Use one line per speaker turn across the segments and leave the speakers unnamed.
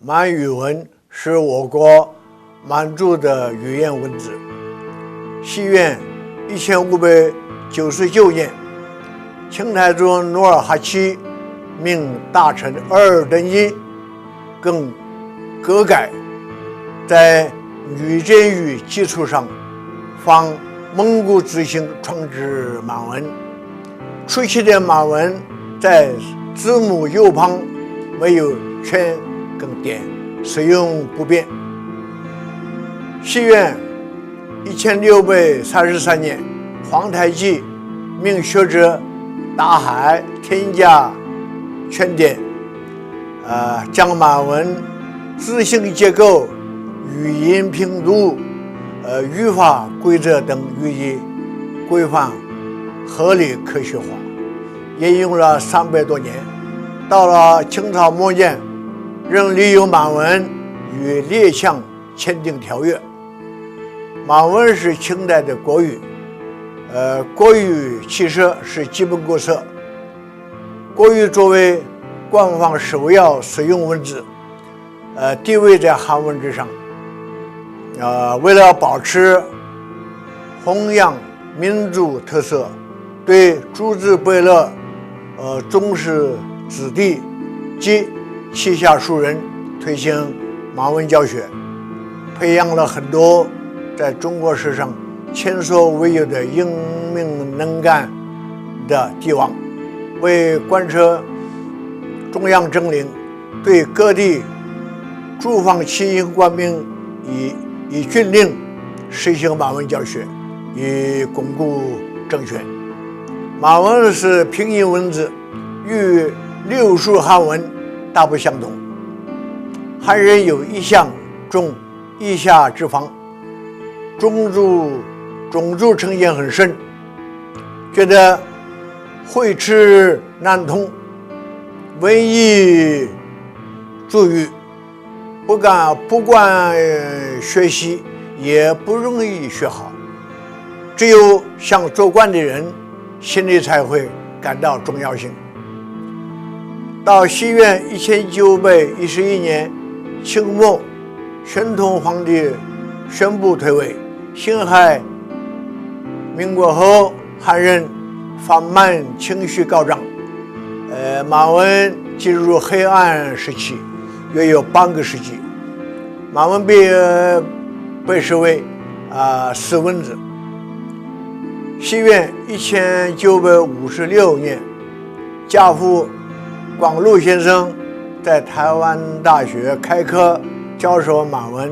满语文是我国满族的语言文字。西元1599年，清太祖努尔哈赤命大臣2等一更革改，在女真语基础上仿蒙古字形创制满文。初期的满文在字母右旁没有圈跟点，使用不便。西元1633年，皇太极命学者大海添加圈点，将满文字形结构、语音拼读、语法规则等予以规范、合理科学化，沿用了300多年。到了清朝末年，仍利用满文与列强签订条约。满文是清代的国语，国语其实是基本国策。国语作为官方首要使用文字，地位在汉文之上。为了保持弘扬民族特色，对诸子百乐、宗室子弟及旗下庶人推行满文教学，培养了很多在中国史上前所未有的英明能干的帝王，为贯彻中央政令，对各地驻防起义官兵以军令实行满文教学，以巩固政权。满文是拼音文字，与六书汉文大不相同。汉人有一项重以下之防，种族成见很深，觉得会齿难通，文艺助语，不管学习也不容易学好。只有想做官的人，心里才会感到重要性。到西元1911年，清末宣统皇帝宣布退位，辛亥民国后，汉人反满情绪高涨，满文进入黑暗时期，约有半个世纪。满文被视为死文字。西元1956年，家父广禄先生在台湾大学开课教授满文，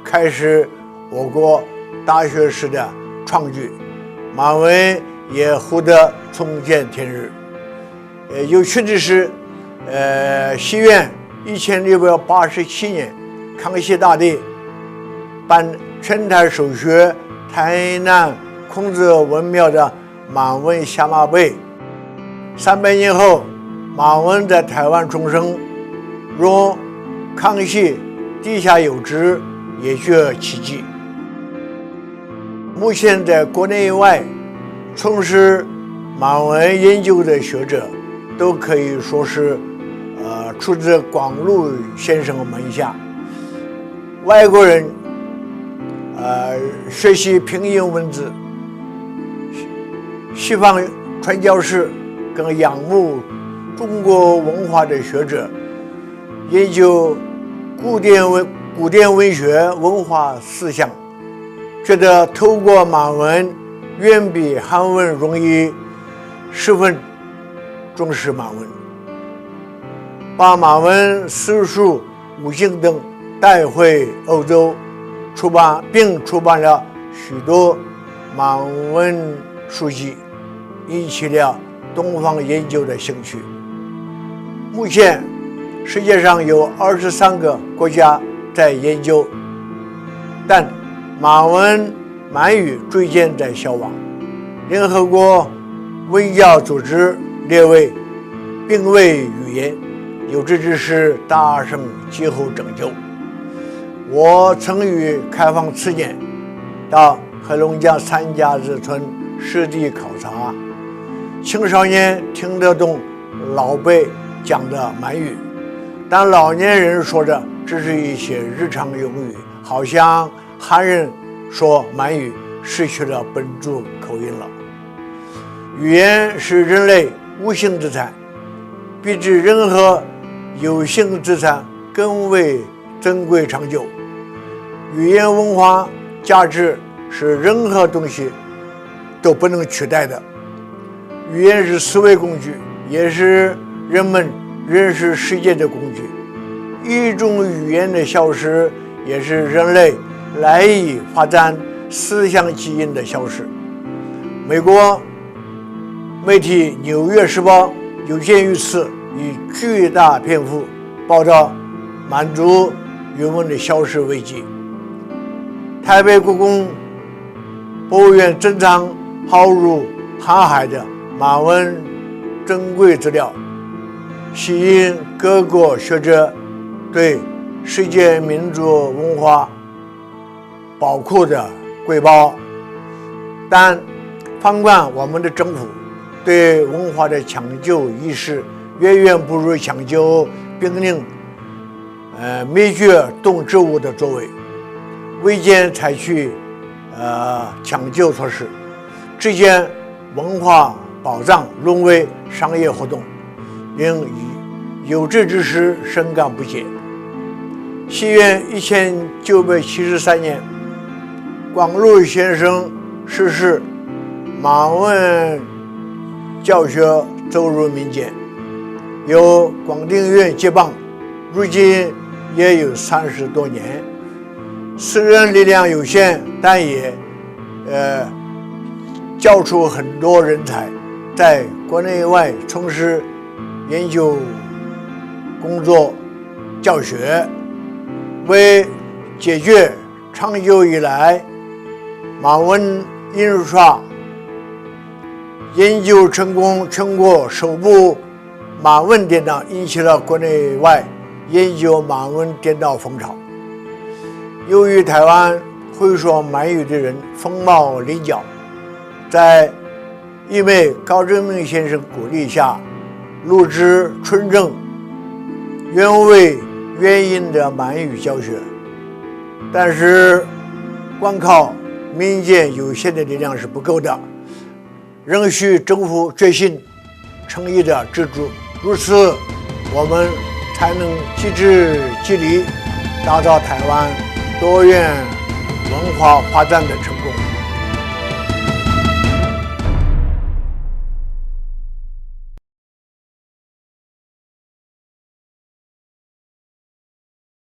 开始我国大学士的创举，满文也获得重见天日。有趣的是，西元1687年，康熙大帝颁全台首学台南孔子文庙的满文下马碑。300年后，满文在台湾重生，若康熙地下有知，也绝奇迹。目前在国内外从事满文研究的学者，都可以说是出自广禄先生门下。外国人学习拼音文字，西方传教士更仰慕中国文化的学者，研究古典文学文化思想，觉得透过满文远比汉文容易，十分重视满文，把满文诗书五经等带回欧洲，出版了许多满文书籍，引起了东方研究的兴趣。目前世界上有23个国家在研究，但满语逐渐在消亡。联合国文教组织列为濒危语言，有志之士大声疾呼拯救。我曾于开放次年到黑龙江三家子村实地考察，青少年听得懂老辈讲的满语，但老年人说着只是一些日常用语，好像汉人说满语失去了本族口音了。语言是人类无形资产，比之任何有形资产更为珍贵长久。语言文化价值是任何东西都不能取代的。语言是思维工具，也是人们认识世界的工具。一种语言的消失，也是人类赖以发展思想基因的消失。美国媒体《纽约时报》有鉴于此，以巨大篇幅报道满族语文的消失危机。台北故宫博物院珍藏浩如航海的满文珍贵资料，吸引各国学者对世界民族文化宝库的瑰宝。但反观我们的政府对文化的抢救意识远远不如抢救濒临灭绝动植物的作为，未见采取抢救措施，只见文化保障沦为商业活动，令有志之士深感不解。西元1973年，广禄先生逝世，满文教学走入民间，由广定院接棒，如今也有30多年。私人力量有限，但也教出很多人才，在国内外从事研究工作、教学，为解决长久以来满文印刷研究成功，全国首部满文电脑引起了国内外研究满文电脑风潮。由于台湾会说满语的人凤毛麟角，在一位高正明先生鼓励下，录制纯正原味原音的满语教学。但是光靠民间有限的力量是不够的，仍需政府决心诚意的资助，如此我们才能集智激力，打造台湾多元文化发展的成功。